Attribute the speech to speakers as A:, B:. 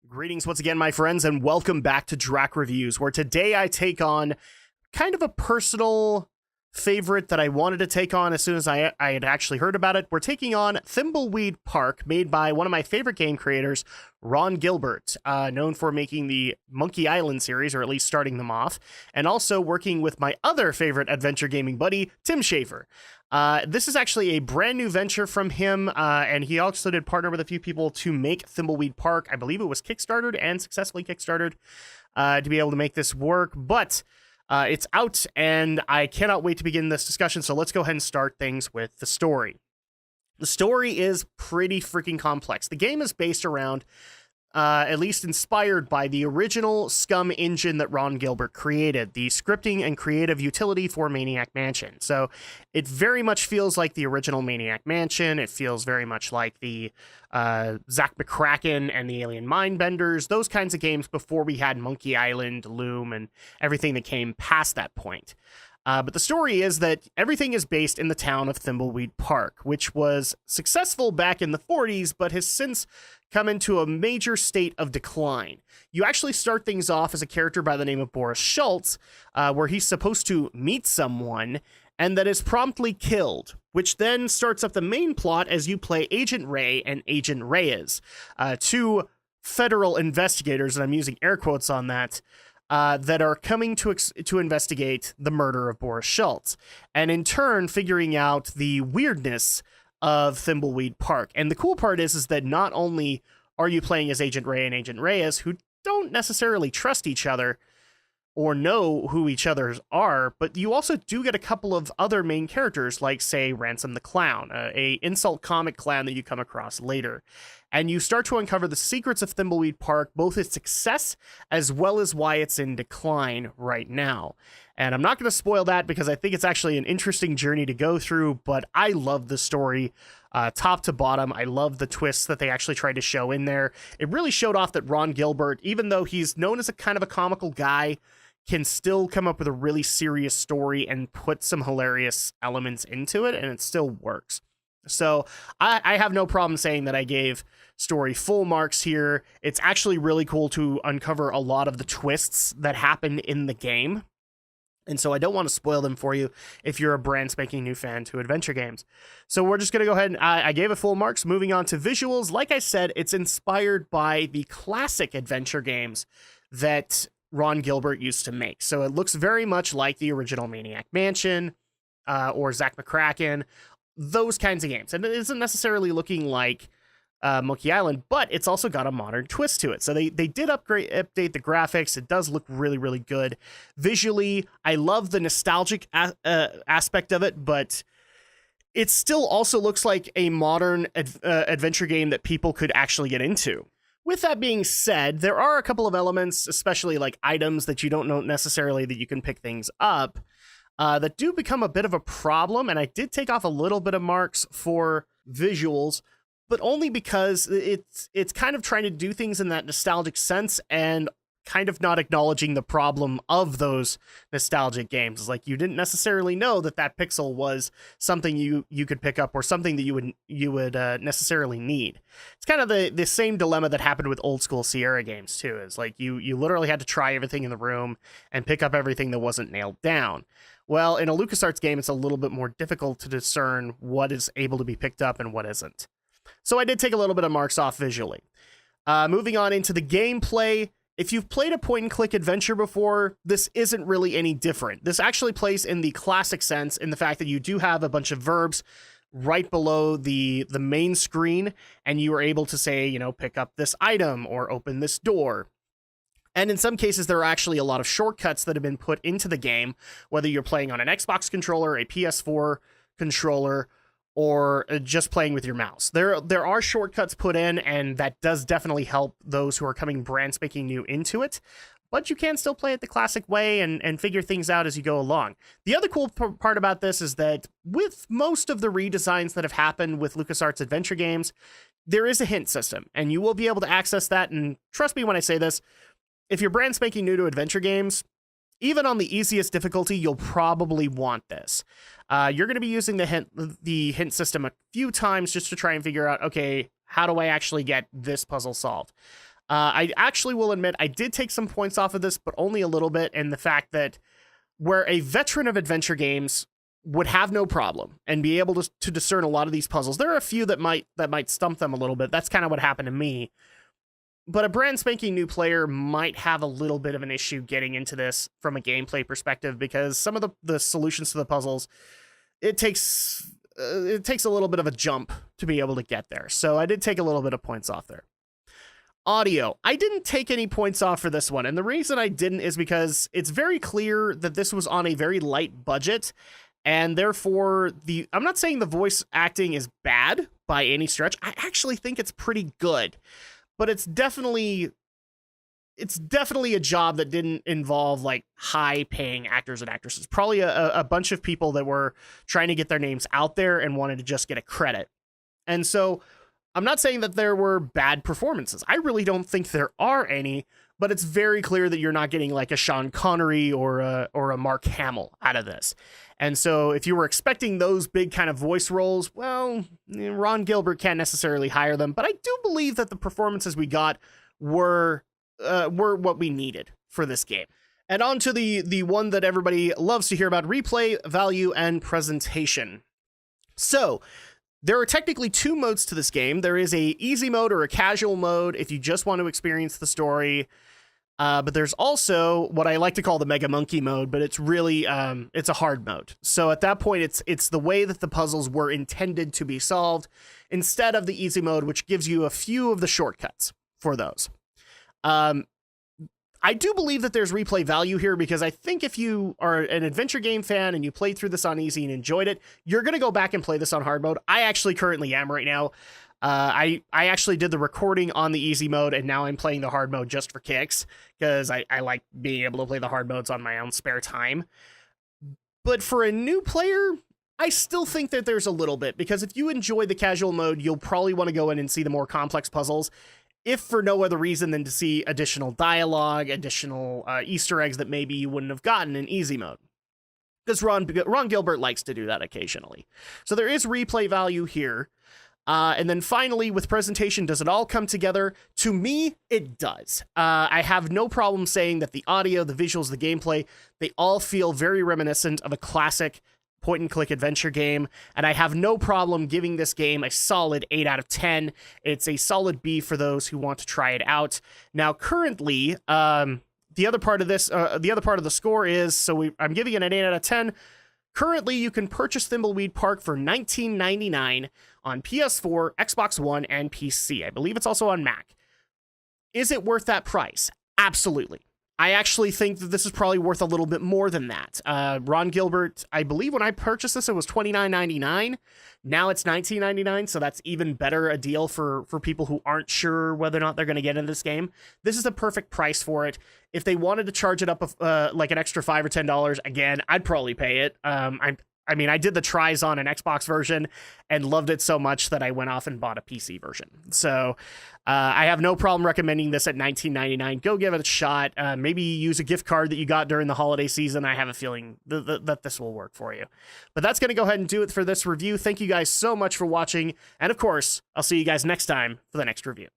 A: Greetings once again, my friends, and welcome back to Drak Reviews, where today I take on kind of a personal favorite that I wanted to take on as soon as I had actually heard about it. We're taking on Thimbleweed Park, made by one of my favorite game creators, Ron Gilbert, known for making the Monkey Island series, or at least starting them off, and also working with my other favorite adventure gaming buddy, Tim Schafer. This is actually a brand new venture from him, and he also did partner with a few people to make Thimbleweed Park. I believe it was Kickstarted and successfully Kickstarted to be able to make this work, but it's out, and I cannot wait to begin this discussion, so let's go ahead and start things with the story. The story is pretty freaking complex. The game is based around, at least inspired by the original Scum engine that Ron Gilbert created, the scripting and creative utility for Maniac Mansion. So it very much feels like the original Maniac Mansion. It feels very much like the Zak McKracken and the Alien Mindbenders, those kinds of games before we had Monkey Island, Loom, and everything that came past that point. But the story is that everything is based in the town of Thimbleweed Park, which was successful back in the 40s, but has since come into a major state of decline. You actually start things off as a character by the name of Boris Schultz, where he's supposed to meet someone, and that is promptly killed, which then starts up the main plot as you play Agent Ray and Agent Reyes, two federal investigators, and I'm using air quotes on that, that are coming to investigate the murder of Boris Schultz, and in turn figuring out the weirdness of Thimbleweed Park. And the cool part is that not only are you playing as Agent Ray and Agent Reyes, who don't necessarily trust each other or know who each other are, but you also do get a couple of other main characters, like, say, Ransom the Clown, a insult comic clown that you come across later. And you start to uncover the secrets of Thimbleweed Park, both its success as well as why it's in decline right now. And I'm not going to spoil that because I think it's actually an interesting journey to go through, but I love the story top to bottom. I love the twists that they actually tried to show in there. It really showed off that Ron Gilbert, even though he's known as a kind of a comical guy, can still come up with a really serious story and put some hilarious elements into it, and it still works. So I have no problem saying that I gave story full marks here. It's actually really cool to uncover a lot of the twists that happen in the game. And so I don't want to spoil them for you if you're a brand spanking new fan to adventure games. So we're just going to go ahead and I gave it full marks. Moving on to visuals. Like I said, it's inspired by the classic adventure games that Ron Gilbert used to make. So it looks very much like the original Maniac Mansion or Zak McKracken, those kinds of games. And it isn't necessarily looking like Monkey Island, but it's also got a modern twist to it. So they did update the graphics. It does look really, really good. Visually, I love the nostalgic aspect of it, but it still also looks like a modern adventure game that people could actually get into. With that being said, there are a couple of elements, especially like items that you don't know necessarily that you can pick things up, that do become a bit of a problem. And I did take off a little bit of marks for visuals, but only because it's kind of trying to do things in that nostalgic sense and kind of not acknowledging the problem of those nostalgic games. Like, you didn't necessarily know that pixel was something you could pick up or something that you would necessarily need. It's kind of the same dilemma that happened with old school Sierra games too. Is like you literally had to try everything in the room and pick up everything that wasn't nailed down. Well, in a LucasArts game, it's a little bit more difficult to discern what is able to be picked up and what isn't. So I did take a little bit of marks off visually. Moving on into the gameplay. If you've played a point-and-click adventure before, this isn't really any different. This actually plays in the classic sense in the fact that you do have a bunch of verbs right below the main screen, and you are able to say, pick up this item or open this door. And in some cases, there are actually a lot of shortcuts that have been put into the game, whether you're playing on an Xbox controller, a PS4 controller, or just playing with your mouse. There are shortcuts put in, and that does definitely help those who are coming brand spanking new into it. But you can still play it the classic way and figure things out as you go along. The other cool part about this is that with most of the redesigns that have happened with LucasArts adventure games, there is a hint system, and you will be able to access that. And trust me when I say this, if you're brand spanking new to adventure games, even on the easiest difficulty, you'll probably want this. You're going to be using the hint system a few times just to try and figure out, okay, how do I actually get this puzzle solved? I actually will admit I did take some points off of this, but only a little bit, and the fact that where a veteran of adventure games would have no problem and be able to discern a lot of these puzzles. There are a few that might stump them a little bit. That's kind of what happened to me. But a brand spanking new player might have a little bit of an issue getting into this from a gameplay perspective, because some of the solutions to the puzzles, it takes a little bit of a jump to be able to get there. So I did take a little bit of points off there. Audio. I didn't take any points off for this one, and the reason I didn't is because it's very clear that this was on a very light budget, and therefore I'm not saying the voice acting is bad by any stretch. I actually think it's pretty good, but it's definitely a job that didn't involve like high paying actors and actresses. Probably a bunch of people that were trying to get their names out there and wanted to just get a credit. And so I'm not saying that there were bad performances. I really don't think there are any, but it's very clear that you're not getting like a Sean Connery or a Mark Hamill out of this. And so if you were expecting those big kind of voice roles, well, Ron Gilbert can't necessarily hire them, but I do believe that the performances we got were what we needed for this game. And on to the one that everybody loves to hear about: replay value and presentation. So there are technically two modes to this game. There is a easy mode or a casual mode if you just want to experience the story. But there's also what I like to call the Mega Monkey mode, but it's really, it's a hard mode. So at that point, it's the way that the puzzles were intended to be solved instead of the easy mode, which gives you a few of the shortcuts for those. I do believe that there's replay value here, because I think if you are an adventure game fan and you played through this on easy and enjoyed it, you're going to go back and play this on hard mode. I actually currently am right now. I actually did the recording on the easy mode, and now I'm playing the hard mode just for kicks, because I like being able to play the hard modes on my own spare time. But for a new player, I still think that there's a little bit, because if you enjoy the casual mode, you'll probably want to go in and see the more complex puzzles, if for no other reason than to see additional dialogue, additional Easter eggs that maybe you wouldn't have gotten in easy mode. Because Ron Gilbert likes to do that occasionally. So there is replay value here. And then finally, with presentation, does it all come together? To me, it does. I have no problem saying that the audio, the visuals, the gameplay, they all feel very reminiscent of a classic point-and-click adventure game, and I have no problem giving this game a solid 8 out of 10. It's a solid B for those who want to try it out. Now, currently, the other part of the score is, so I'm giving it an 8 out of 10. Currently, you can purchase Thimbleweed Park for $19.99 on PS4, Xbox One, and PC. I believe it's also on Mac. Is it worth that price? Absolutely. I actually think that this is probably worth a little bit more than that. Ron Gilbert, I believe when I purchased this, it was $29.99. Now it's $19.99, so that's even better a deal for people who aren't sure whether or not they're going to get into this game. This is a perfect price for it. If they wanted to charge it up like an extra $5 or $10, again, I'd probably pay it. I mean, I did the tries on an Xbox version and loved it so much that I went off and bought a PC version. So I have no problem recommending this at $19.99. Go give it a shot. Maybe use a gift card that you got during the holiday season. I have a feeling that this will work for you. But that's going to go ahead and do it for this review. Thank you guys so much for watching. And of course, I'll see you guys next time for the next review.